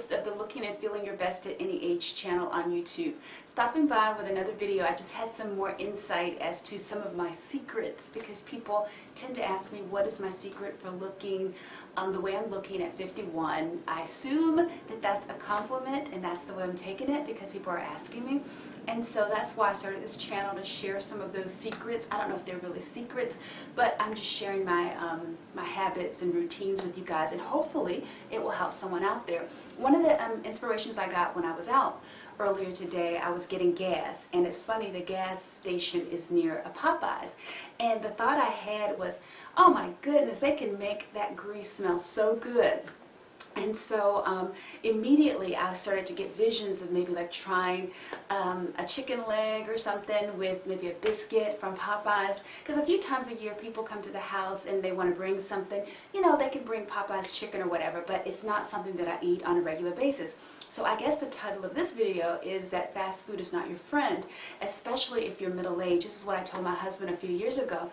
host of the Looking and Feeling Your Best at Any Age channel on YouTube. Stopping by with another video. I just had some more insight as to some of my secrets, because people tend to ask me what is my secret for looking the way I'm looking at 51. I assume that that's a compliment, and that's the way I'm taking it because people are asking me. And so that's why I started this channel, to share some of those secrets. I don't know if they're really secrets, but I'm just sharing my my habits and routines with you guys, and hopefully it will help someone out there. One of the inspirations I got when I was out earlier today, I was getting gas, and it's funny, the gas station is near a Popeyes, and the thought I had was, oh my goodness, they can make that grease smell so good. And so immediately I started to get visions of maybe like trying a chicken leg or something with maybe a biscuit from Popeyes. Because a few times a year people come to the house and they want to bring something. You know, they can bring Popeyes chicken or whatever, but it's not something that I eat on a regular basis. So I guess the title of this video is that fast food is not your friend, especially if you're middle-aged. This is what I told my husband a few years ago.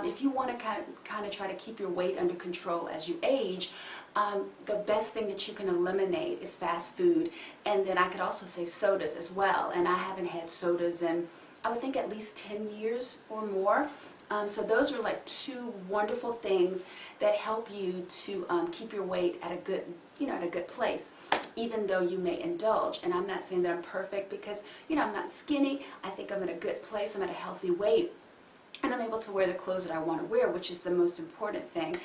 If you want to kind of try to keep your weight under control as you age, the best thing that you can eliminate is fast food. And then I could also say sodas as well. And I haven't had sodas in, I would think, at least 10 years or more. So those are like two wonderful things that help you to keep your weight at a good, at a good place, even though you may indulge. And I'm not saying that I'm perfect, because, I'm not skinny. I think I'm at a good place. I'm at a healthy weight. And I'm able to wear the clothes that I want to wear, which is the most important thing.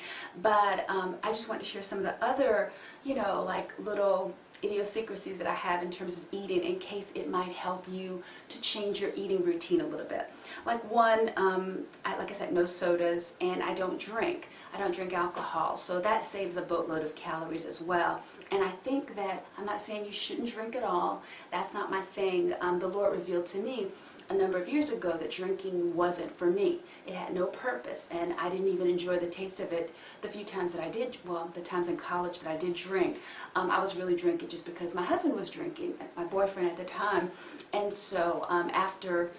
But I just want to share some of the other, like little idiosyncrasies that I have in terms of eating, in case it might help you to change your eating routine a little bit. Like one, like I said, no sodas, and I don't drink. I don't drink alcohol, so that saves a boatload of calories as well. And I think that, I'm not saying you shouldn't drink at all. That's not my thing. The Lord revealed to me a number of years ago that drinking wasn't for me. It had no purpose, and I didn't even enjoy the taste of it the few times that I did, well, the times in college that I did drink. I was really drinking just because my husband was drinking, my boyfriend at the time. And so after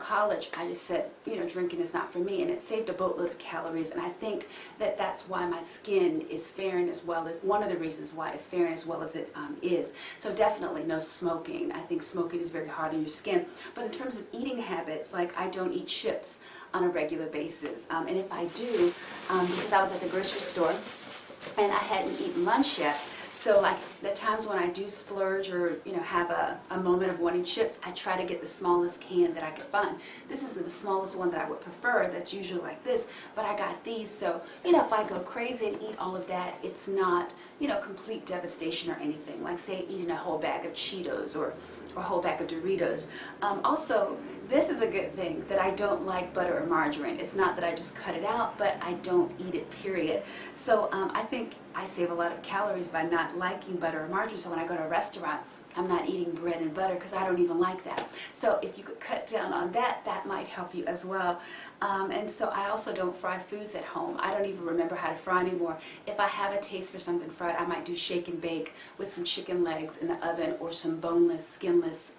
college, I just said, drinking is not for me, and it saved a boatload of calories. And I think that that's why my skin is faring as well, as one of the reasons why it's faring as well as it is. So definitely no smoking. I think smoking is very hard on your skin. But in terms of eating habits, like I don't eat chips on a regular basis. And if I do, because I was at the grocery store and I hadn't eaten lunch yet, so like the times when I do splurge or have a moment of wanting chips, I try to get the smallest can that I could find. This isn't the smallest one that I would prefer. That's usually like this, but I got these. So if I go crazy and eat all of that, it's not complete devastation or anything. Like say eating a whole bag of Cheetos or a whole bag of Doritos. Also, this is a good thing, that I don't like butter or margarine. It's not that I just cut it out, but I don't eat it, period. So I think I save a lot of calories by not liking butter or margarine. So when I go to a restaurant, I'm not eating bread and butter because I don't even like that. So if you could cut down on that, that might help you as well. And so I also don't fry foods at home. I don't even remember how to fry anymore. If I have a taste for something fried, I might do shake and bake with some chicken legs in the oven, or some boneless, skinless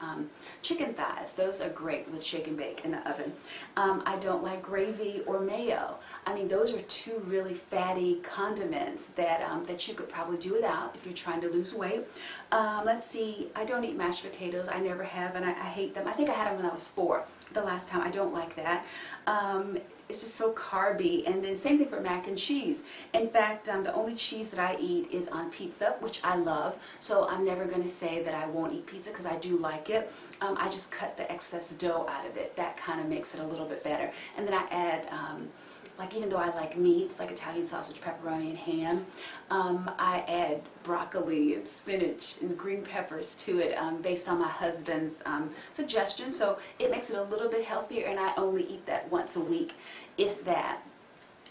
chicken thighs. Those are great with shake and bake in the oven. I don't like gravy or mayo. I mean, those are two really fatty condiments that that you could probably do without if you're trying to lose weight. Let's see, I don't eat mashed potatoes. I never have, and I hate them. I think I had them when I was 4 the last time. I don't like that. It's just so carby. And then same thing for mac and cheese. In fact, the only cheese that I eat is on pizza, which I love. So I'm never going to say that I won't eat pizza, because I do like it. I just cut the excess dough out of it. That kind of makes it a little bit better. And then I add like, even though I like meats, like Italian sausage, pepperoni, and ham, I add broccoli and spinach and green peppers to it based on my husband's suggestion. So it makes it a little bit healthier, and I only eat that once a week, if that.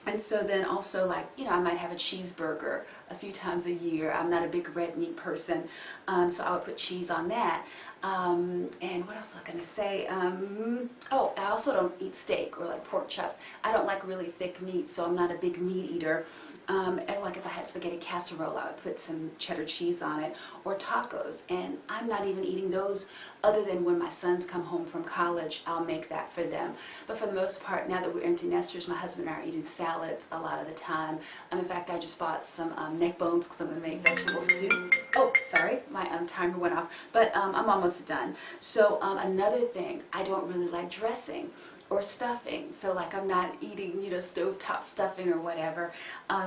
And so then also, like, I might have a cheeseburger a few times a year. I'm not a big red meat person, so I would put cheese on that. And what else was I going to say? Oh, I also don't eat steak or like pork chops. I don't like really thick meat, so I'm not a big meat eater. And like if I had spaghetti casserole, I would put some cheddar cheese on it, or tacos. And I'm not even eating those other than when my sons come home from college, I'll make that for them. But for the most part, now that we're empty nesters, my husband and I are eating salads a lot of the time. In fact, I just bought some neck bones because I'm going to make vegetable soup. Oh, sorry, my timer went off, but I'm almost done. So another thing, I don't really like dressing or stuffing, so like I'm not eating, you know, stovetop stuffing or whatever.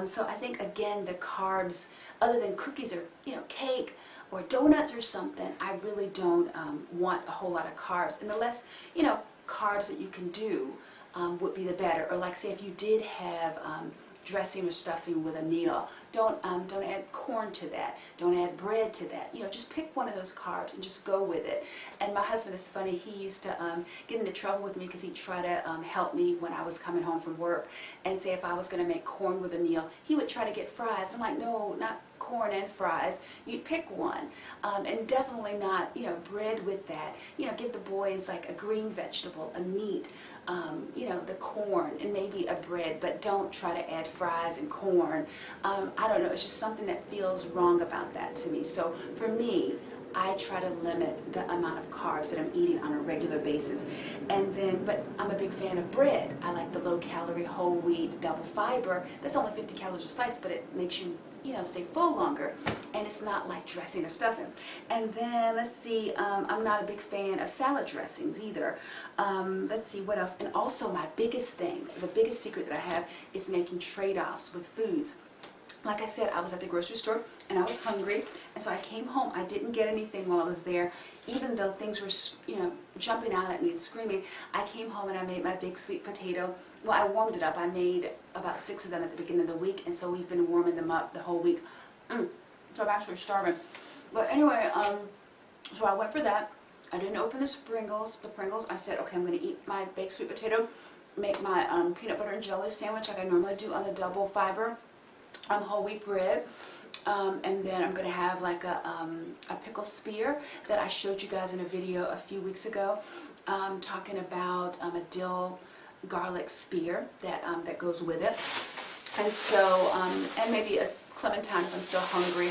So I think again the carbs, other than cookies or, you know, cake or donuts or something, I really don't want a whole lot of carbs. And the less, you know, carbs that you can do would be the better. Or like say if you did have dressing or stuffing with a meal, don't add corn to that, don't add bread to that, you know, just pick one of those carbs and just go with it. And my husband is funny, he used to get into trouble with me because he'd try to help me when I was coming home from work, and say if I was going to make corn with a meal, he would try to get fries. I'm like, no, not corn and fries, you'd pick one. And definitely not, you know, bread with that. You know, give the boys like a green vegetable, a meat, you know, the corn and maybe a bread, but don't try to add fries and corn. I don't know, it's just something that feels wrong about that to me. So for me, I try to limit the amount of carbs that I'm eating on a regular basis. And then, but I'm a big fan of bread. I like the low calorie, whole wheat, double fiber. That's only 50 calories a slice, but it makes you, you know, stay full longer. And it's not like dressing or stuffing. And then, let's see, I'm not a big fan of salad dressings either. Let's see, what else? And also my biggest thing, the biggest secret that I have is making trade-offs with foods. Like I said, I was at the grocery store and I was hungry, and so I came home. I didn't get anything while I was there, even though things were, you know, jumping out at me and screaming. I came home and I made my big sweet potato. Well, I warmed it up. I made about 6 of them at the beginning of the week, and so we've been warming them up the whole week. So I'm actually starving. But anyway, so I went for that. I didn't open the Pringles. I said, okay, I'm going to eat my baked sweet potato, make my peanut butter and jelly sandwich like I normally do on the double fiber whole wheat bread, and then I'm going to have like a pickle spear that I showed you guys in a video a few weeks ago, talking about a dill garlic spear that that goes with it, and so and maybe a clementine if I'm still hungry,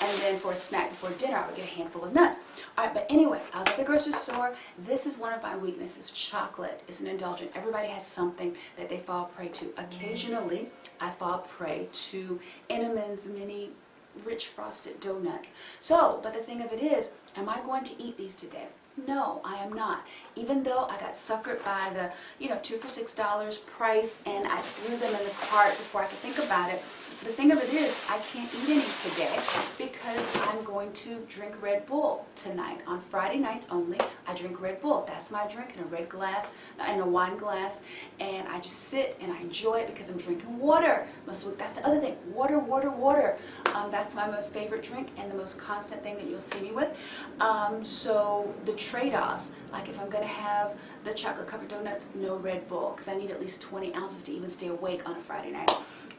and then for a snack before dinner I would get a handful of nuts. Alright, but anyway, I was at the grocery store. This is one of my weaknesses. Chocolate is an indulgent. Everybody has something that they fall prey to. Occasionally I fall prey to Entenmann's mini rich frosted donuts. So, but the thing of it is, am I going to eat these today? No, I am not. Even though I got suckered by the, you know, 2 for $6 price, and I threw them in the cart before I could think about it. The thing of it is, I can't eat any today because I'm going to drink Red Bull tonight. On Friday nights only, I drink Red Bull. That's my drink, in a red glass, in a wine glass, and I just sit and I enjoy it because I'm drinking water. That's the other thing, water, water, water. That's my most favorite drink and the most constant thing that you'll see me with. So the trade-offs, like if I'm going to have the chocolate covered donuts, no Red Bull, because I need at least 20 ounces to even stay awake on a Friday night.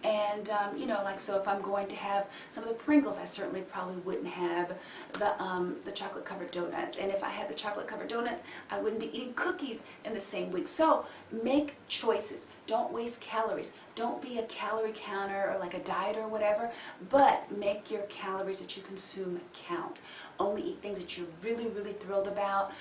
And you know, like, so if I'm going to have some of the Pringles, I certainly probably wouldn't have the chocolate covered donuts. And if I had the chocolate covered donuts, I wouldn't be eating cookies in the same week. So make choices. Don't waste calories. Don't be a calorie counter or like a diet or whatever, but make your calories that you consume count. Only eat things that you're really, really thrilled about.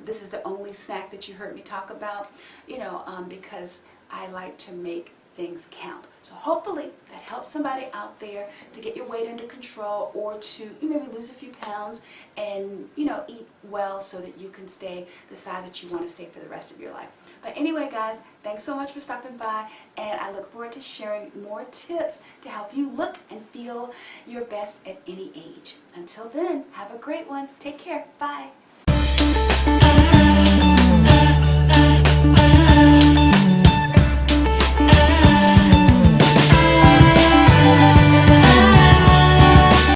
This is the only snack that you heard me talk about, you know, because I like to make things count. So hopefully that helps somebody out there to get your weight under control, or to maybe lose a few pounds and, you know, eat well so that you can stay the size that you want to stay for the rest of your life. But anyway, guys, thanks so much for stopping by, and I look forward to sharing more tips to help you look and feel your best at any age. Until then, have a great one. Take care. Bye.